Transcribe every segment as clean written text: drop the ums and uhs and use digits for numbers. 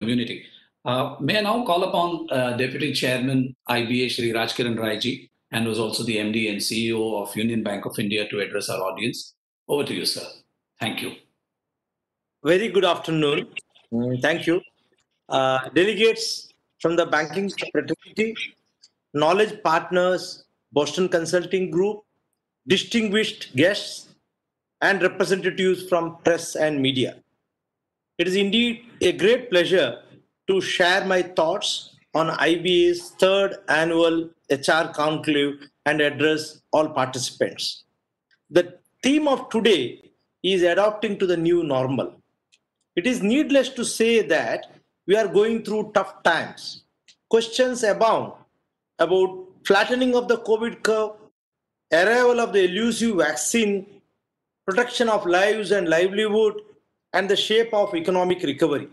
community. May I now call upon Deputy Chairman IBA Shri Rajkiran Rai ji, and who's also the MD and CEO of Union Bank of India, to address our audience. Over to you, sir. Thank you. Very good afternoon. Thank you. Delegates from the banking fraternity, knowledge partners, Boston Consulting Group, distinguished guests, and representatives from press and media. It is indeed a great pleasure to share my thoughts on IBA's third annual HR conclave and address all participants. The theme of today is adapting to the new normal. It is needless to say that we are going through tough times. Questions abound about flattening of the COVID curve, arrival of the elusive vaccine, protection of lives and livelihood, and the shape of economic recovery.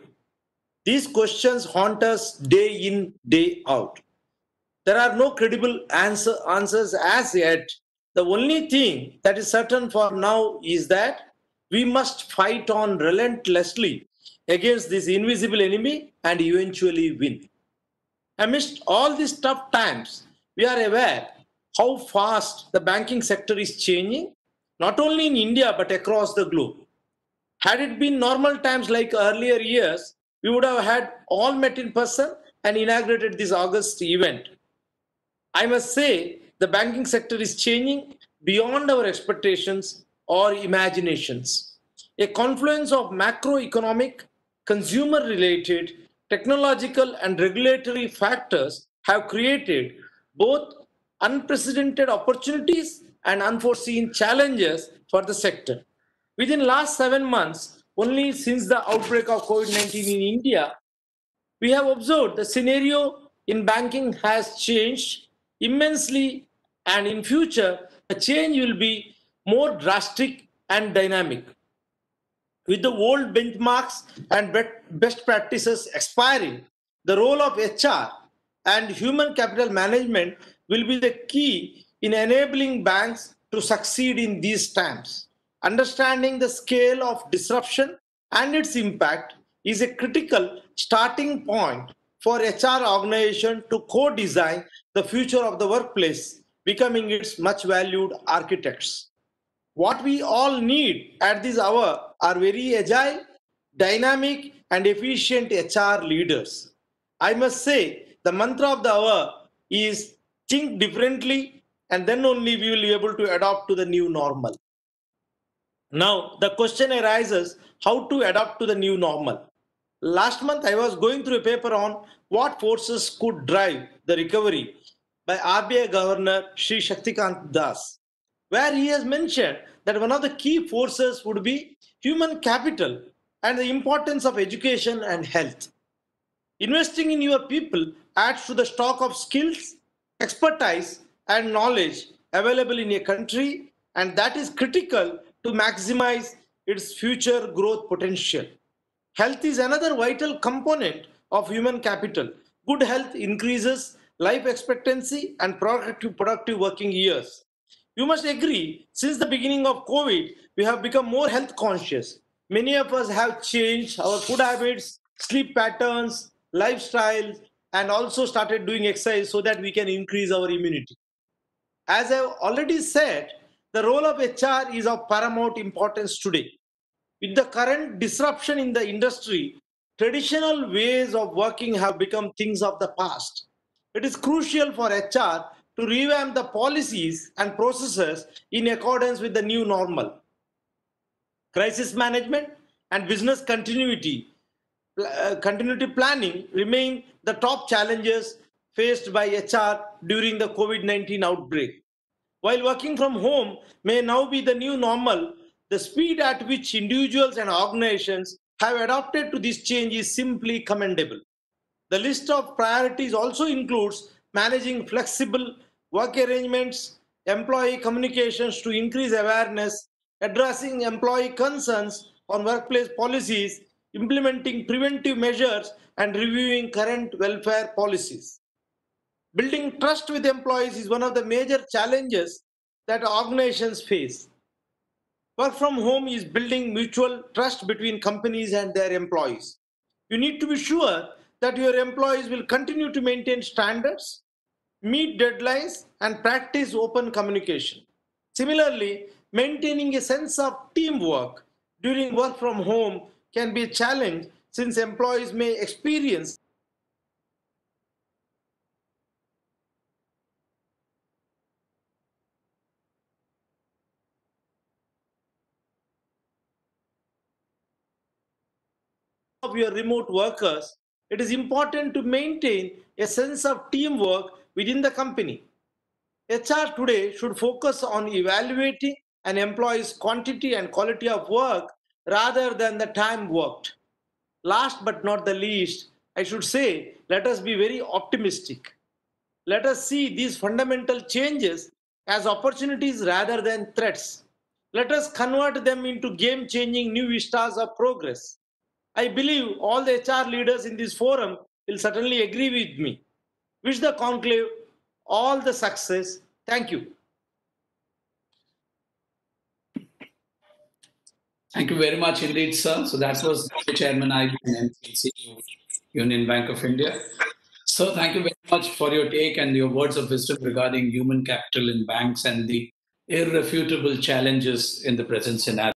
These questions haunt us day in, day out. There are no credible answers as yet. The only thing that is certain for now is that we must fight on relentlessly against this invisible enemy and eventually win. Amidst all these tough times, we are aware how fast the banking sector is changing, not only in India but across the globe. Had it been normal times like earlier years, we would have had all met in person and inaugurated this August event. I must say the banking sector is changing beyond our expectations or imaginations. A confluence of macroeconomic, consumer related, technological, and regulatory factors have created both unprecedented opportunities and unforeseen challenges for the sector. Within last 7 months, only since the outbreak of COVID-19 in India, we have observed the scenario in banking has changed immensely, and in future the change will be more drastic and dynamic. With the old benchmarks and best practices expiring, the role of HR and human capital management will be the key in enabling banks to succeed in these times. Understanding the scale of disruption and its impact is a critical starting point for HR organization to co-design the future of the workplace, becoming its much valued architects. What we all need at this hour are very agile, dynamic, and efficient HR leaders. I must say, the mantra of the hour is think differently, and then only we will be able to adapt to the new normal. Now, the question arises how to adapt to the new normal. Last month, I was going through a paper on what forces could drive the recovery by RBI Governor Sri Shaktikant Das, where he has mentioned that one of the key forces would be human capital and the importance of education and health. Investing in your people adds to the stock of skills, expertise, and knowledge available in a country, and that is critical to maximize its future growth potential. Health is another vital component of human capital. Good health increases life expectancy and productive working years. You must agree, since the beginning of COVID, we have become more health conscious. Many of us have changed our food habits, sleep patterns, lifestyles, and also started doing exercise so that we can increase our immunity. As I've already said, the role of HR is of paramount importance today. With the current disruption in the industry, traditional ways of working have become things of the past. It is crucial for HR to revamp the policies and processes in accordance with the new normal. Crisis management and business continuity planning remain the top challenges faced by HR during the COVID-19 outbreak. While working from home may now be the new normal, the speed at which individuals and organizations have adapted to this change is simply commendable. The list of priorities also includes managing flexible work arrangements, employee communications to increase awareness, addressing employee concerns on workplace policies, implementing preventive measures, and reviewing current welfare policies. Building trust with employees is one of the major challenges that organizations face. Work from home is building mutual trust between companies and their employees. You need to be sure that your employees will continue to maintain standards, meet deadlines, and practice open communication. Similarly, maintaining a sense of teamwork during work from home can be a challenge since employees may experience of your remote workers. It is important to maintain a sense of teamwork within the company. HR today should focus on evaluating an employee's quantity and quality of work rather than the time worked. Last but not the least, I should say, let us be very optimistic. Let us see these fundamental changes as opportunities rather than threats. Let us convert them into game changing new vistas of progress. I believe all the HR leaders in this forum will certainly agree with me. Wish the conclave all the success. Thank you. Thank you very much indeed, sir. So that was the Chairman IB and CEO of Union Bank of India. So thank you very much for your take and your words of wisdom regarding human capital in banks and the irrefutable challenges in the present scenario.